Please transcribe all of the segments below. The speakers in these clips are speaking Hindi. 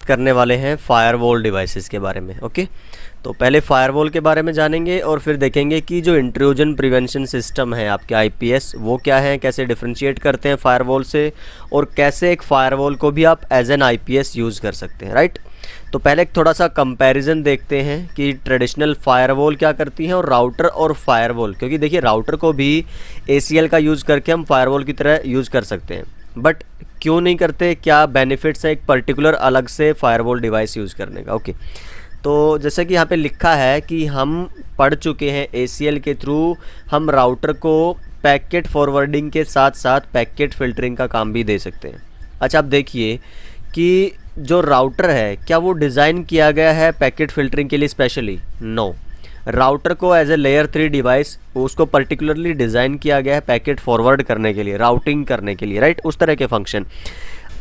करने वाले हैं फायरवॉल डिवाइसेस के बारे में। ओके, तो पहले फायरवॉल के बारे में जानेंगे और फिर देखेंगे कि जो इंट्रूजन प्रिवेंशन सिस्टम है आपके आईपीएस वो क्या है, कैसे डिफरेंशिएट करते हैं फायरवॉल से, और कैसे एक फायरवॉल को भी आप एज एन आईपीएस यूज़ कर सकते हैं। राइट, तो पहले थोड़ा सा कंपैरिजन देखते हैं कि ट्रेडिशनल फायरवॉल क्या करती हैं और राउटर और फायरवॉल, क्योंकि देखिए राउटर को भी ACL का यूज़ करके हम फायरवॉल की तरह यूज़ कर सकते हैं, बट क्यों नहीं करते, क्या बेनिफिट्स है एक पर्टिकुलर अलग से फायरवॉल डिवाइस यूज़ करने का। ओके, तो जैसे कि यहाँ पे लिखा है कि हम पढ़ चुके हैं ACL के थ्रू हम राउटर को पैकेट फॉरवर्डिंग के साथ साथ पैकेट फ़िल्टरिंग का काम भी दे सकते हैं। अच्छा, आप देखिए कि जो राउटर है क्या वो डिज़ाइन किया गया है पैकेट फ़िल्टरिंग के लिए स्पेशली? नो, राउटर को एज ए लेयर 3 डिवाइस उसको पर्टिकुलरली डिज़ाइन किया गया है पैकेट फॉरवर्ड करने के लिए, राउटिंग करने के लिए। राइट, उस तरह के फंक्शन।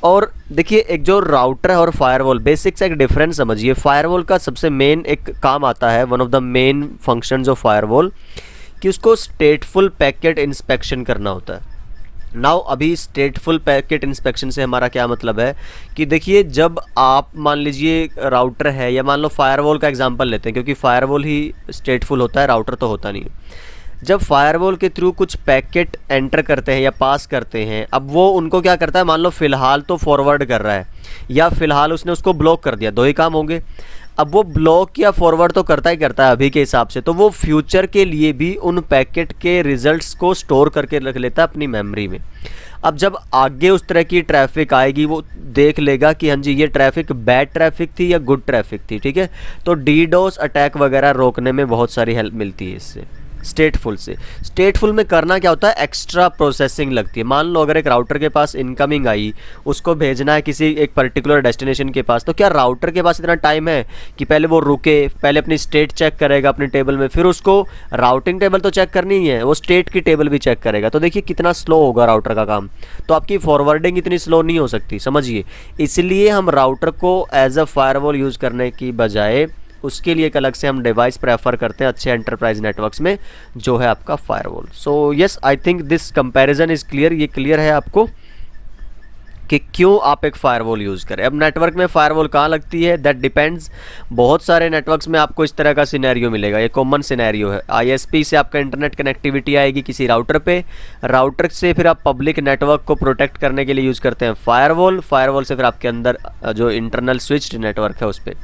और देखिए एक जो राउटर है और फायरवॉल, बेसिक से एक डिफरेंस समझिए। फायरवॉल का सबसे मेन एक काम आता है, one of the main functions of firewall, कि उसको स्टेटफुल पैकेट इंस्पेक्शन करना होता है। नाउ अभी स्टेटफुल पैकेट इंस्पेक्शन से हमारा क्या मतलब है कि देखिए जब आप मान लीजिए राउटर है, या मान लो फायरवॉल का एग्जांपल लेते हैं क्योंकि फायरवॉल ही स्टेटफुल होता है, राउटर तो होता नहीं है। जब फायरवॉल के थ्रू कुछ पैकेट एंटर करते हैं या पास करते हैं, अब वो उनको क्या करता है, मान लो फ़िलहाल तो फॉरवर्ड कर रहा है या फ़िलहाल उसने उसको ब्लॉक कर दिया, दो ही काम होंगे। अब वो ब्लॉक या फॉरवर्ड तो करता ही करता है अभी के हिसाब से, तो वो फ्यूचर के लिए भी उन पैकेट के रिजल्ट्स को स्टोर करके रख लेता है अपनी मेमोरी में। अब जब आगे उस तरह की ट्रैफिक आएगी वो देख लेगा कि हाँ जी ये ट्रैफिक बैड ट्रैफिक थी या गुड ट्रैफिक थी, ठीक है। तो डीडोस अटैक वगैरह रोकने में बहुत सारी हेल्प मिलती है इससे, स्टेटफुल से। स्टेटफुल में करना क्या होता है, एक्स्ट्रा प्रोसेसिंग लगती है। मान लो अगर एक राउटर के पास इनकमिंग आई, उसको भेजना है किसी एक पर्टिकुलर डेस्टिनेशन के पास, तो क्या राउटर के पास इतना टाइम है कि पहले वो रुके, पहले अपनी स्टेट चेक करेगा अपने टेबल में, फिर उसको राउटिंग टेबल तो चेक करनी ही है, वो स्टेट की टेबल भी चेक करेगा। तो देखिए कितना स्लो होगा राउटर का काम, तो आपकी फॉरवर्डिंग इतनी स्लो नहीं हो सकती, समझिए। इसलिए हम राउटर को एज अ फायरवॉल यूज़ करने की बजाय उसके लिए एक अलग से हम डिवाइस प्रेफर करते हैं अच्छे एंटरप्राइज नेटवर्क्स में, जो है आपका firewall. So yes, I think this comparison is clear. ये क्लियर है आपको कि क्यों आप एक फायरवॉल यूज़ करें। अब नेटवर्क में फायरवॉल कहाँ लगती है, दैट डिपेंड्स। बहुत सारे नेटवर्क्स में आपको इस तरह का सिनेरियो मिलेगा, ये कॉमन सिनेरियो है। ISP से आपका इंटरनेट कनेक्टिविटी आएगी किसी राउटर पे, राउटर से फिर आप पब्लिक नेटवर्क को प्रोटेक्ट करने के लिए यूज़ करते हैं फायरवॉल, फायरवॉल से फिर आपके अंदर जो इंटरनल स्विच्ड नेटवर्क है उस पर।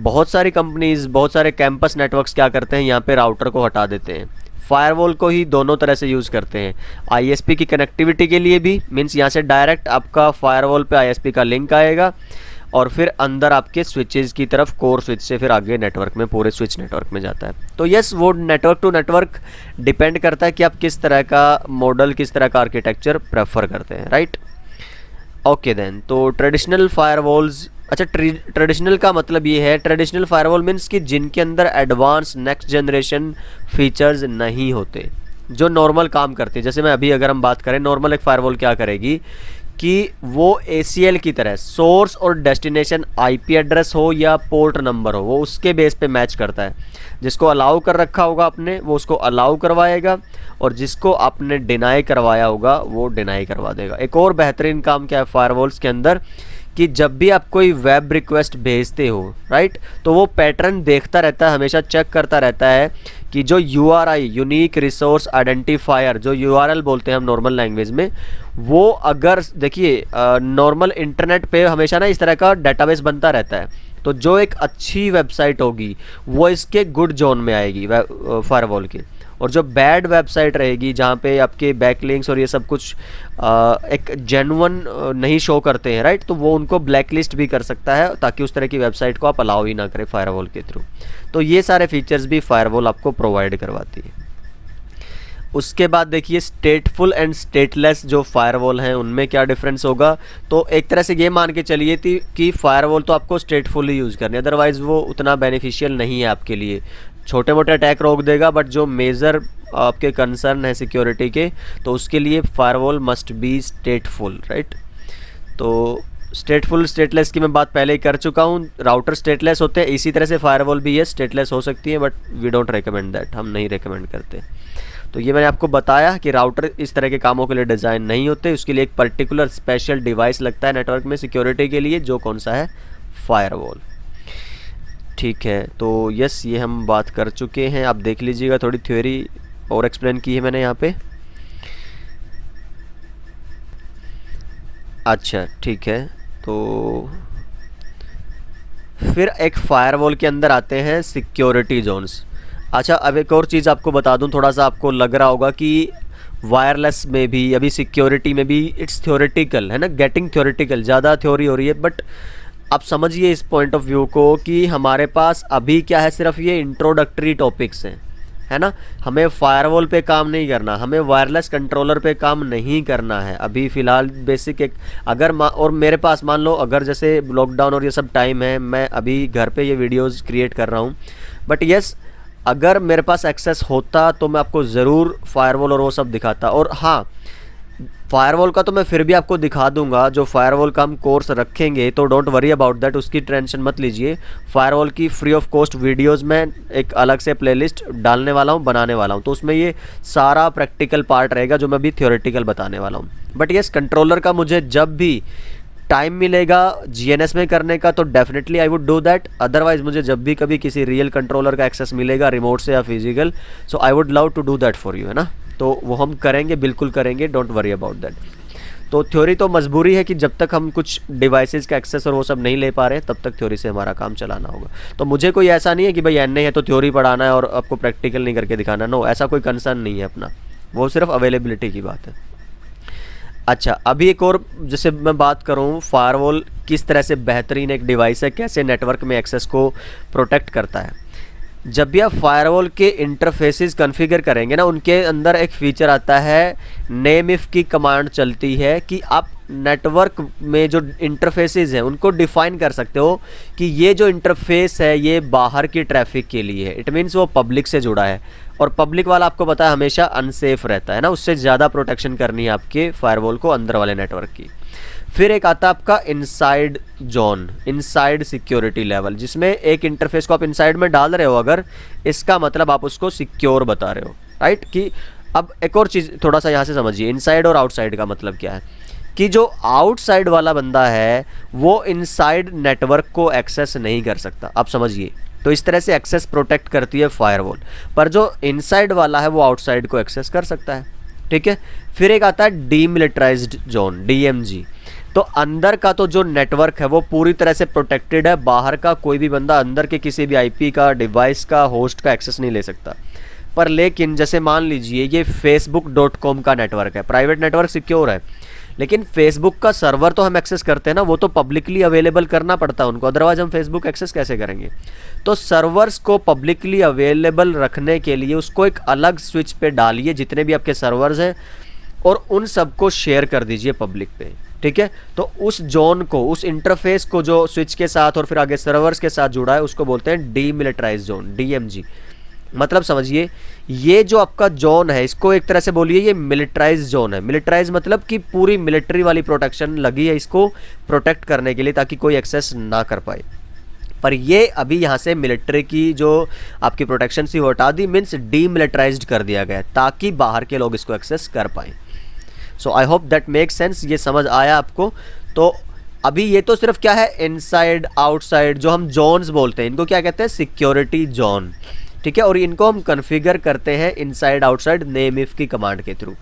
बहुत सारी कंपनीज़, बहुत सारे कैंपस नेटवर्क्स क्या करते हैं, यहाँ पर राउटर को हटा देते हैं, फायरवॉल को ही दोनों तरह से यूज़ करते हैं। ISP की कनेक्टिविटी के लिए भी, मीन्स यहाँ से डायरेक्ट आपका फायरवॉल पे ISP का लिंक आएगा और फिर अंदर आपके स्विचेस की तरफ कोर स्विच से फिर आगे नेटवर्क में, पूरे स्विच नेटवर्क में जाता है। तो यस, वो नेटवर्क टू नेटवर्क डिपेंड करता है कि आप किस तरह का मॉडल, किस तरह का आर्किटेक्चर प्रेफर करते हैं। Right, okay then. तो ट्रेडिशनल फायरवॉल्स, अच्छा ट्रेडिशनल का मतलब ये है, ट्रेडिशनल फायरवॉल मीन्स कि जिनके अंदर एडवांस नेक्स्ट जनरेशन फीचर्स नहीं होते, जो नॉर्मल काम करते हैं। जैसे मैं अभी अगर हम बात करें, नॉर्मल एक फायरवॉल क्या करेगी कि वो ACL की तरह सोर्स और डेस्टिनेशन IP एड्रेस हो या पोर्ट नंबर हो, वो उसके बेस पे मैच करता है। जिसको अलाउ कर रखा होगा आपने, वो उसको अलाउ करवाएगा, और जिसको आपने डिनाई करवाया होगा वो डिनाई करवा देगा। एक और बेहतरीन काम क्या है फायरवॉल्स के अंदर, कि जब भी आप कोई वेब रिक्वेस्ट भेजते हो, राइट, तो वो पैटर्न देखता रहता है, हमेशा चेक करता रहता है कि जो URI, यूनिक रिसोर्स आइडेंटिफायर, जो URL बोलते हैं हम नॉर्मल लैंग्वेज में, वो अगर देखिए नॉर्मल इंटरनेट पे हमेशा ना इस तरह का डेटाबेस बनता रहता है। तो जो एक अच्छी वेबसाइट होगी वो इसके गुड जोन में आएगी फायरवॉल के, और जो बैड वेबसाइट रहेगी जहाँ पे आपके बैकलिंक्स और ये सब कुछ एक जेन्युइन नहीं शो करते हैं, राइट, तो वो उनको ब्लैकलिस्ट भी कर सकता है, ताकि उस तरह की वेबसाइट को आप अलाउ ही ना करें फायरवॉल के थ्रू। तो ये सारे फीचर्स भी फायरवॉल आपको प्रोवाइड करवाती है। उसके बाद देखिए स्टेटफुल एंड स्टेटलेस जो फायरवॉल हैं उनमें क्या डिफरेंस होगा। तो एक तरह से ये मान के चलिए थी कि फायरवॉल तो आपको स्टेटफुल ही यूज़ करनी है, अदरवाइज़ वो उतना बेनिफिशियल नहीं है आपके लिए। छोटे मोटे अटैक रोक देगा, बट जो मेजर आपके कंसर्न है सिक्योरिटी के, तो उसके लिए फायरवॉल मस्ट बी स्टेटफुल, राइट। तो स्टेटफुल स्टेटलेस की मैं बात पहले ही कर चुका हूँ। राउटर स्टेटलेस होते हैं, इसी तरह से फायरवॉल भी है स्टेटलेस हो सकती है, but we don't recommend that, हम नहीं रिकमेंड करते। तो ये मैंने आपको बताया कि राउटर इस तरह के कामों के लिए डिज़ाइन नहीं होते, उसके लिए एक पर्टिकुलर स्पेशल डिवाइस लगता है नेटवर्क में सिक्योरिटी के लिए, जो कौन सा है, फायरवॉल। ठीक है, तो यस ये हम बात कर चुके हैं। आप देख लीजिएगा, थोड़ी थ्योरी और एक्सप्लेन की है मैंने यहाँ पे। अच्छा ठीक है, तो फिर एक फायरवॉल के अंदर आते हैं सिक्योरिटी जोन्स। अच्छा, अब एक और चीज़ आपको बता दूं, थोड़ा सा आपको लग रहा होगा कि वायरलेस में भी अभी सिक्योरिटी में भी इट्स थ्योरेटिकल है ना, गेटिंग थ्योरेटिकल, ज़्यादा थ्योरी हो रही है। बट आप समझिए इस पॉइंट ऑफ व्यू को कि हमारे पास अभी क्या है, सिर्फ ये इंट्रोडक्टरी टॉपिक्स हैं, है ना। हमें फायरवॉल पे काम नहीं करना, हमें वायरलेस कंट्रोलर पे काम नहीं करना है अभी फ़िलहाल। बेसिक एक अगर और मेरे पास मान लो, अगर जैसे लॉकडाउन और ये सब टाइम है, मैं अभी घर पे ये वीडियोस क्रिएट कर रहा हूँ, बट यस अगर मेरे पास एक्सेस होता तो मैं आपको ज़रूर फायरवॉल और वो सब दिखाता। और हाँ, फायरवॉल का तो मैं फिर भी आपको दिखा दूंगा, जो फायरवॉल का हम कोर्स रखेंगे, तो डोंट वरी अबाउट दैट, उसकी टेंशन मत लीजिए। फायरवॉल की फ्री ऑफ कॉस्ट वीडियोस में एक अलग से प्लेलिस्ट डालने वाला हूँ, बनाने वाला हूँ, तो उसमें ये सारा प्रैक्टिकल पार्ट रहेगा जो मैं अभी थ्योरेटिकल बताने वाला हूँ। बट यस, कंट्रोलर का मुझे जब भी टाइम मिलेगा जीएनएस में करने का तो definitely I would do that. Otherwise मुझे जब भी कभी किसी रियल कंट्रोलर का एक्सेस मिलेगा, रिमोट से या physical, so I would love to do that for you, है ना। तो वो हम करेंगे, बिल्कुल करेंगे, डोंट वरी अबाउट दैट। तो थ्योरी तो मजबूरी है कि जब तक हम कुछ डिवाइसेस का एक्सेस और वो सब नहीं ले पा रहे तब तक थ्योरी से हमारा काम चलाना होगा। तो मुझे कोई ऐसा नहीं है कि भाई एनए है तो थ्योरी पढ़ाना है और आपको प्रैक्टिकल नहीं करके दिखाना, नो, ऐसा कोई कंसर्न नहीं है अपना, वो सिर्फ अवेलेबिलिटी की बात है। अच्छा, अभी एक और जैसे मैं बात करूँ, फायरवॉल किस तरह से बेहतरीन एक डिवाइस है, कैसे नेटवर्क में एक्सेस को प्रोटेक्ट करता है। जब भी आप फायरवॉल के इंटरफेसेस कॉन्फ़िगर करेंगे ना, उनके अंदर एक फ़ीचर आता है, नेम इफ़ की कमांड चलती है कि आप नेटवर्क में जो इंटरफेसेस हैं उनको डिफ़ाइन कर सकते हो कि ये जो इंटरफेस है ये बाहर की ट्रैफिक के लिए है। इट मीन्स वो पब्लिक से जुड़ा है, और पब्लिक वाला आपको पता है हमेशा अनसेफ रहता है ना, उससे ज़्यादा प्रोटेक्शन करनी है आपके फायरवॉल को अंदर वाले नेटवर्क की। फिर एक आता है आपका inside zone, inside security level, जिसमें एक इंटरफेस को आप इनसाइड में डाल रहे हो अगर, इसका मतलब आप उसको सिक्योर बता रहे हो, राइट। कि अब एक और चीज़ थोड़ा सा यहाँ से समझिए, इनसाइड और आउटसाइड का मतलब क्या है, कि जो आउटसाइड वाला बंदा है वो इनसाइड नेटवर्क को एक्सेस नहीं कर सकता, आप समझिए। तो इस तरह से एक्सेस प्रोटेक्ट करती है फायरवॉल, पर जो इनसाइड वाला है वो आउटसाइड को एक्सेस कर सकता है, ठीक है। फिर एक आता है डीमिलिटराइज्ड जोन, डीएमजी। तो अंदर का तो जो नेटवर्क है वो पूरी तरह से प्रोटेक्टेड है, बाहर का कोई भी बंदा अंदर के किसी भी आईपी का, डिवाइस का, होस्ट का एक्सेस नहीं ले सकता। पर लेकिन जैसे मान लीजिए ये facebook.com का नेटवर्क है, प्राइवेट नेटवर्क, सिक्योर है, लेकिन फेसबुक का सर्वर तो हम एक्सेस करते हैं ना, वो तो पब्लिकली अवेलेबल करना पड़ता है उनको, अदरवाइज हम फेसबुक एक्सेस कैसे करेंगे। तो सर्वर्स को पब्लिकली अवेलेबल रखने के लिए उसको एक अलग स्विच पे डालिए, जितने भी आपके सर्वर्स हैं, और उन सबको शेयर कर दीजिए पब्लिक पे, ठीक है। तो उस जोन को, उस इंटरफेस को जो स्विच के साथ और फिर आगे सर्वर्स के साथ जुड़ा है, उसको बोलते हैं डीमिलिटराइज्ड जोन, डीएमजी। मतलब समझिए, ये जो आपका जोन है इसको एक तरह से बोलिए ये मिलिट्राइज जोन है। मिलिट्राइज मतलब कि पूरी मिलिट्री वाली प्रोटेक्शन लगी है इसको प्रोटेक्ट करने के लिए, ताकि कोई एक्सेस ना कर पाए। पर ये अभी यहाँ से मिलिट्री की जो आपकी प्रोटेक्शन थी वो हटा दी, मीन्स डीमिलिट्राइज्ड कर दिया गया, ताकि बाहर के लोग इसको एक्सेस कर पाएँ। So I hope that make sense, ये समझ आया आपको। तो अभी ये तो सिर्फ क्या है, इनसाइड आउटसाइड, जो हम जोन्स बोलते हैं इनको क्या कहते हैं, सिक्योरिटी जोन, ठीक है। और इनको हम कॉन्फ़िगर करते हैं इनसाइड आउटसाइड नेम इफ़ की कमांड के थ्रू।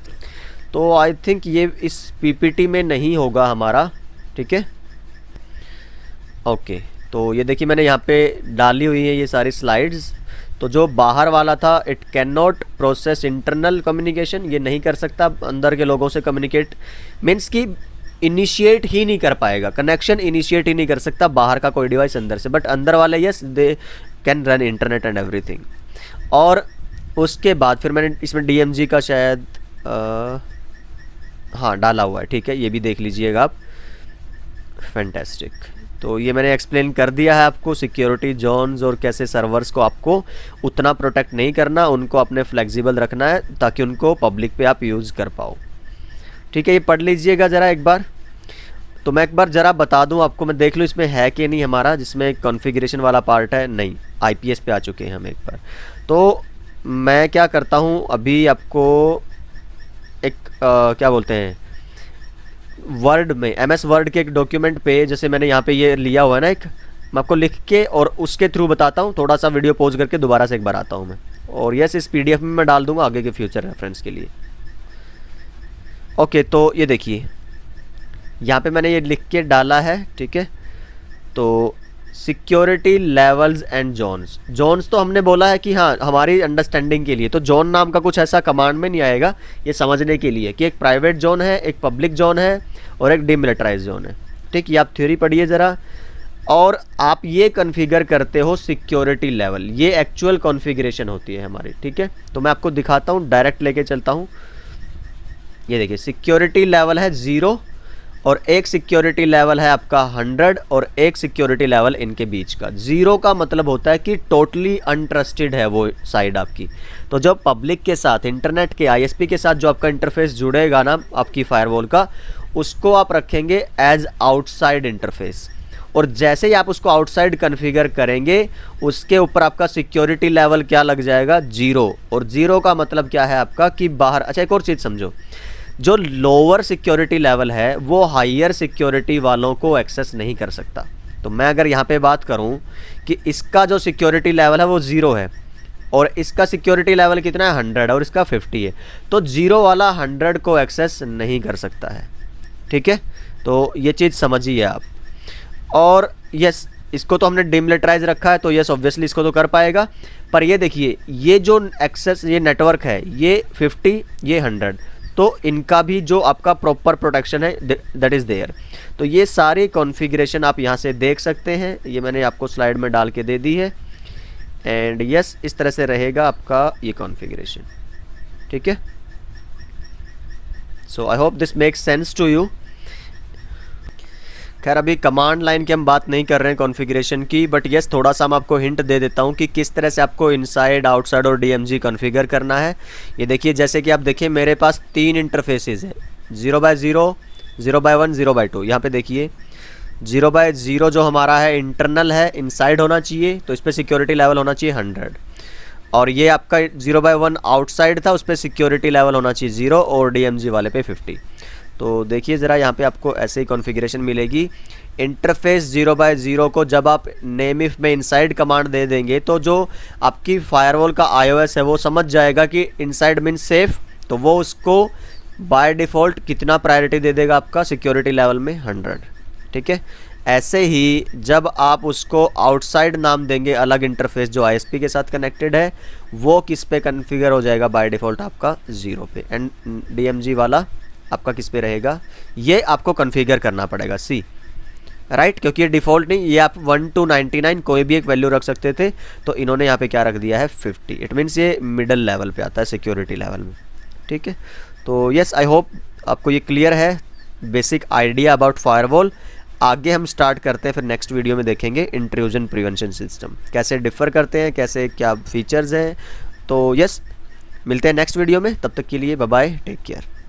तो आई थिंक ये इस पीपीटी में नहीं होगा हमारा, ठीक है, ओके। तो ये देखिए मैंने यहाँ पे डाली हुई है ये सारी स्लाइड्स। तो जो बाहर वाला था, it can not process internal communication, ये नहीं कर सकता अंदर के लोगों से कम्युनिकेट, मीन्स कि इनिशिएट ही नहीं कर पाएगा, कनेक्शन इनिशिएट ही नहीं कर सकता बाहर का कोई डिवाइस अंदर से। बट अंदर वाले yes, they can run internet and everything. और उसके बाद फिर मैंने इसमें डीएमजी का शायद हाँ डाला हुआ है, ठीक है, ये भी देख लीजिएगा आप, फैंटास्टिक। तो ये मैंने एक्सप्लेन कर दिया है आपको सिक्योरिटी जोन्स और कैसे सर्वर्स को आपको उतना प्रोटेक्ट नहीं करना, उनको अपने फ्लेक्सिबल रखना है ताकि उनको पब्लिक पे आप यूज़ कर पाओ, ठीक है। ये पढ़ लीजिएगा ज़रा एक बार। तो मैं एक बार ज़रा बता दूं आपको, मैं देख लूँ इसमें है कि नहीं हमारा, जिसमें कॉन्फ़िगरेशन वाला पार्ट है, नहीं, आईपीएस पे आ चुके हैं हम एक बार। तो मैं क्या करता हूँ, अभी आपको एक क्या बोलते हैं, वर्ड में, MS वर्ड के एक डॉक्यूमेंट पे, जैसे मैंने यहाँ पे ये लिया हुआ है ना एक, मैं आपको लिख के और उसके थ्रू बताता हूँ। थोड़ा सा वीडियो पॉज करके दोबारा से एक बार आता हूँ मैं, और यस इस PDF में मैं डाल दूँगा आगे के फ्यूचर रेफरेंस के लिए। ओके, तो ये देखिए यहाँ पे मैंने ये लिख के डाला है, ठीक है। तो security levels and zones, zones तो हमने बोला है कि हाँ हमारी अंडरस्टैंडिंग के लिए, तो जोन नाम का कुछ ऐसा कमांड में नहीं आएगा, ये समझने के लिए कि एक प्राइवेट जोन है, एक पब्लिक जोन है और एक डिमिलिटराइज जोन है, ठीक। ये आप थ्योरी पढ़िए ज़रा, और आप ये कॉन्फ़िगर करते हो सिक्योरिटी लेवल, ये एक्चुअल कॉन्फ़िगरेशन होती है हमारी, ठीक है। तो मैं आपको दिखाता हूँ, डायरेक्ट लेके चलता हूँ। ये देखिए सिक्योरिटी लेवल है 0 और एक सिक्योरिटी लेवल है आपका 100 और एक सिक्योरिटी लेवल इनके बीच का। 0 का मतलब होता है कि टोटली अनट्रस्टेड है वो साइड आपकी। तो जब पब्लिक के साथ, इंटरनेट के ISP के साथ जो आपका इंटरफेस जुड़ेगा ना आपकी फायरवॉल का, उसको आप रखेंगे एज आउटसाइड इंटरफेस। और जैसे ही आप उसको आउटसाइड कॉन्फ़िगर करेंगे, उसके ऊपर आपका सिक्योरिटी लेवल क्या लग जाएगा, 0। और 0 का मतलब क्या है आपका कि बाहर। अच्छा एक और चीज़ समझो, जो लोअर सिक्योरिटी लेवल है वो हायर सिक्योरिटी वालों को एक्सेस नहीं कर सकता। तो मैं अगर यहाँ पे बात करूँ कि इसका जो सिक्योरिटी लेवल है वो 0 है और इसका सिक्योरिटी लेवल कितना है, 100 और इसका 50 है, तो 0 वाला 100 को एक्सेस नहीं कर सकता है, ठीक है। तो ये चीज़ समझिए आप। और यस इसको तो हमने डिमिलिटराइज रखा है, तो यस ऑब्वियसली इसको तो कर पाएगा। पर ये देखिए ये जो एक्सेस, ये नेटवर्क है, ये 50 ये 100, तो इनका भी जो आपका प्रॉपर प्रोटेक्शन है दैट इज़ देयर। तो ये सारी कॉन्फ़िगरेशन आप यहाँ से देख सकते हैं, ये मैंने आपको स्लाइड में डाल के दे दी है। एंड यस इस तरह से रहेगा आपका ये कॉन्फ़िगरेशन, ठीक है। So I hope this makes sense to you. खैर अभी कमांड लाइन की हम बात नहीं कर रहे हैं कॉन्फ़िगरेशन की, बट यस थोड़ा सा मैं आपको हिंट दे देता हूं कि किस तरह से आपको इनसाइड, आउटसाइड और DMG कॉन्फ़िगर करना है। ये देखिए जैसे कि आप देखिए मेरे पास 3 इंटरफेसेस है, 0x0, 0x1, 0x2। यहाँ पे देखिए 0x0 जो हमारा है इंटरनल है, इनसाइड होना चाहिए, तो इस पर सिक्योरिटी लेवल होना चाहिए 100। और ये आपका 0x1 आउटसाइड था, उस पर सिक्योरिटी लेवल होना चाहिए 0 और DMG वाले पे 50। तो देखिए ज़रा यहाँ पे आपको ऐसे ही कॉन्फ़िगरेशन मिलेगी। इंटरफेस 0x0 को जब आप नेम इफ में इनसाइड कमांड दे देंगे, तो जो आपकी फायरवॉल का iOS है वो समझ जाएगा कि इनसाइड मीन्स सेफ़, तो वो उसको बाय डिफ़ॉल्ट कितना प्रायोरिटी दे देगा, आपका सिक्योरिटी लेवल में 100, ठीक है। ऐसे ही जब आप उसको आउटसाइड नाम देंगे, अलग इंटरफेस जो ISP के साथ कनेक्टेड है, वो किस पे कन्फिगर हो जाएगा बाय डिफ़ॉल्ट, आपका 0 पे। एंड DMG वाला आपका किस पे रहेगा, ये आपको कॉन्फ़िगर करना पड़ेगा सी, राइट, क्योंकि ये डिफ़ॉल्ट नहीं, ये आप 1 to 99 कोई भी एक वैल्यू रख सकते थे, तो इन्होंने यहाँ पे क्या रख दिया है 50। इट मीन्स ये मिडल लेवल पे आता है सिक्योरिटी लेवल में, ठीक है। तो यस आई होप आपको ये क्लियर है बेसिक आइडिया अबाउट फायरवॉल। आगे हम स्टार्ट करते हैं, फिर नेक्स्ट वीडियो में देखेंगे इंट्रूजन प्रिवेंशन सिस्टम कैसे डिफ़र करते हैं, कैसे क्या फीचर्स हैं। तो यस मिलते हैं नेक्स्ट वीडियो में, तब तक के लिए बाय बाय, टेक केयर।